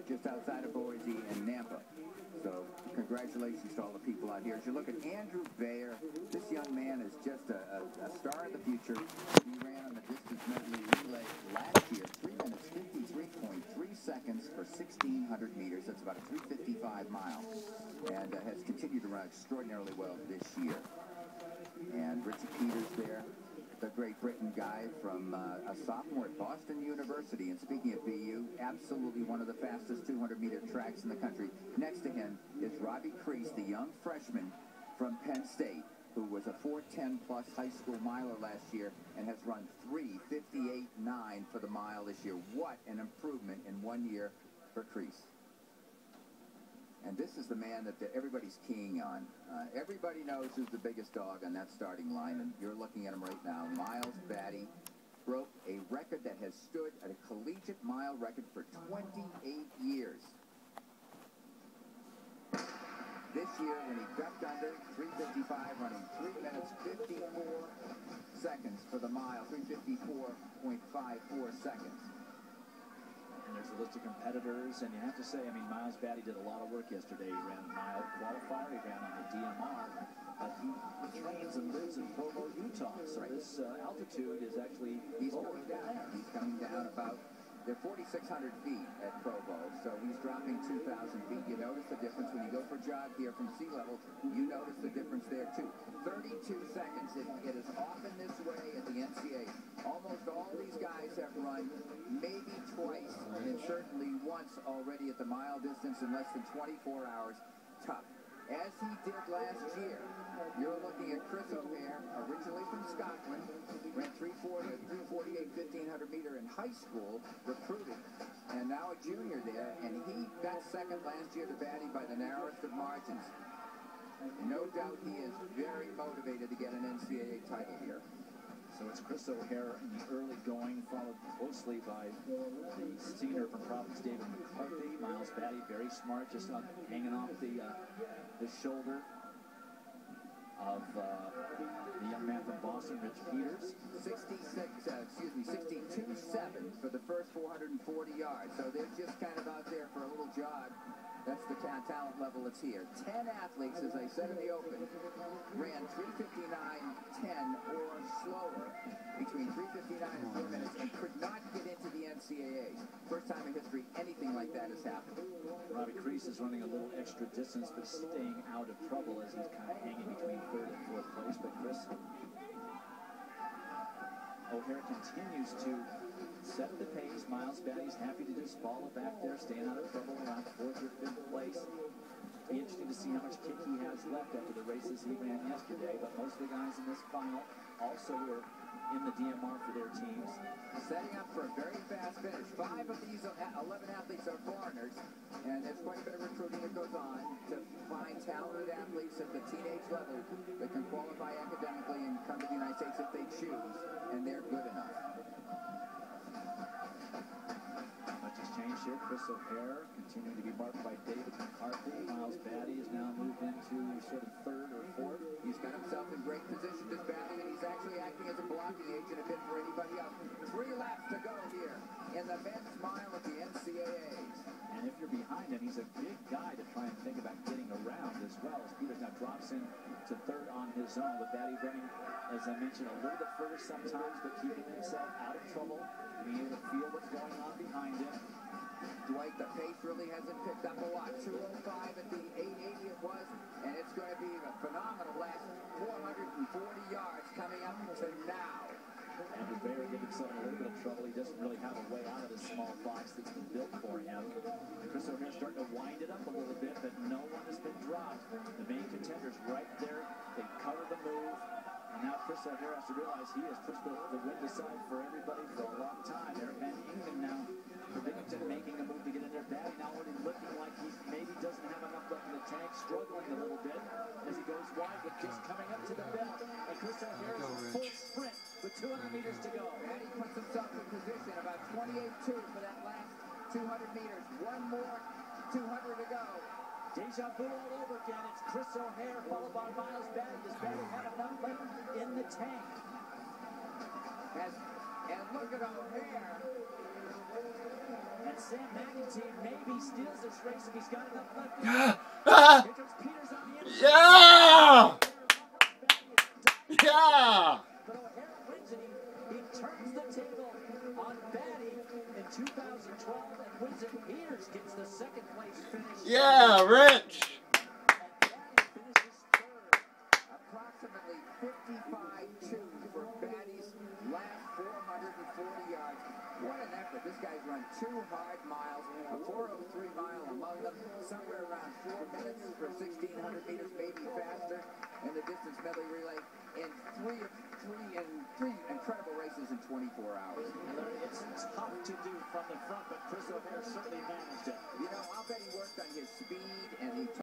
just outside of Boise and Nampa. So congratulations to all the people out here. As you look at Andrew Bayer, this young man is just a star of the future. He ran on the distance medley relay last year, 3 minutes 53.3 seconds for 1,600 meters. That's about a 3:55 mile, and has continued to run extraordinarily well this year. And Richie Peters there, the Great Britain guy from a sophomore at Boston University. And speaking of BU, absolutely one of the fastest 200-meter tracks in the country. Next to him is Robbie Crease, the young freshman from Penn State, who was a 4:10+ high school miler last year and has run 3:58.9 for the mile this year. What an improvement in 1 year for Crease. And this is the man that everybody's keying on. Everybody knows who's the biggest dog on that starting line, and you're looking at him right now. Miles Batty broke a record that has stood at a collegiate mile record for 28 years. This year, when he ducked under 3:55, running 3 minutes 54 seconds for the mile, 3:54.54 seconds. And there's a list of competitors, and you have to say, I mean, Miles Batty did a lot of work yesterday. He ran a mile qualifier, he ran on the DMR, but he trains and lives in Provo, Utah. So this altitude is actually, he's coming down. He's coming down about, they're 4,600 feet at Provo, so he's dropping 2,000 feet. You notice the difference when you go for a jog here from sea level. You notice the difference there too. 32 seconds. It is often this way at the NCAA. Almost all these guys have run maybe twice and certainly once already at the mile distance in less than 24 hours. Tough. As he did last year, you're looking at Chris O'Hare, originally from Scotland, ran 3:48, 1,500 meter in high school, recruited, and now a junior there, and he got second last year to Batty by the narrowest of margins. No doubt he is very motivated to get an NCAA title here. So it's Chris O'Hare in the early going, followed closely by the senior from Providence, David McCarthy. Miles Batty, very smart, just hanging off the shoulder of the young man from Boston, Rich Peters. 62.7 for the first 440 yards. So they're just kind of out there for a little jog. That's the kind of talent level that's here. 10 athletes, as I said in the open, ran 3:59.10 or slower between 3:59 and 4 minutes and could not get into the NCAAs. First time in history anything like that has happened. Robbie Crease is running a little extra distance, but staying out of trouble as he's kind of hanging between third and fourth place. But Chris O'Hare continues to set the pace. Miles Batty's happy to just follow back there, staying out of trouble around fourth or fifth place. Be interesting to see how much kick he has left after the races he ran yesterday. But most of the guys in this final also were in the DMR for their teams. Setting up for a very fast finish. 5 of these 11 athletes are foreigners, and there's quite a bit of recruiting that goes on to find talented athletes at the teenage level that can qualify academically and come to the United States if they choose, and they're good enough. Much has changed here. Chris O'Hare continuing to be marked by David McCarthy. Miles Batty has now moved into sort of third or fourth. He's got himself in great position this Batty, and he's actually acting as a blocking agent a bit for anybody else. 3 laps to go here in the men's mile of the NCAAs. And if you're behind him, he's a big guy to try and think about getting around as well, as Peters now drops in to third on his own. With Batty running, as I mentioned, a little bit further sometimes, but keeping himself out of trouble, being able to feel what's going on behind him. Dwight, the pace really hasn't picked up a lot. 2:05 at the 8:80 it was, and it's going to be a phenomenal last 440 yards coming up to now. Andrew Bayer giving himself a little bit of trouble. He doesn't really have a way out of this small box that's been built for him. Chris O'Hare starting to wind it up a little bit, but no one has been dropped. The main contenders right there. They cover the move. And now Chris O'Hare has to realize he has pushed the wind aside for everybody for a long time. Eric Van Ingen now for Binghamton making a move to get in there. Batty now already looking like he maybe doesn't have enough left in the tank, struggling a little bit as he goes wide with just coming up to the bell. And Chris O'Hare is full sprint with 200 meters to go. Batty puts himself in position about 28.2 for that last 200 meters. One more 200 to go. Deja vu all over again. It's Chris O'Hare followed by Miles Batty. Does Batty have enough left in the tank? And look at O'Hare. And Sam McEntee maybe steals this race if he's got enough left. Yeah! Here comes Peters on the inside. Yeah! Yeah! But O'Hare wins it. He turns the table on Batty in 2012 and wins it. Peters gets the second place finish. Yeah, Rich! Batty finishes third. Approximately 55-2 for Batty's last 440 yards. What an effort. This guy's run 2 hard miles, a 4:03 mile among them, somewhere around 4 minutes for 1,600 meters, maybe faster in the distance medley relay, in three incredible races in 24 hours. It's tough to do from the front, but Chris O'Hare certainly managed it. You know, I'll bet he worked on his speed and he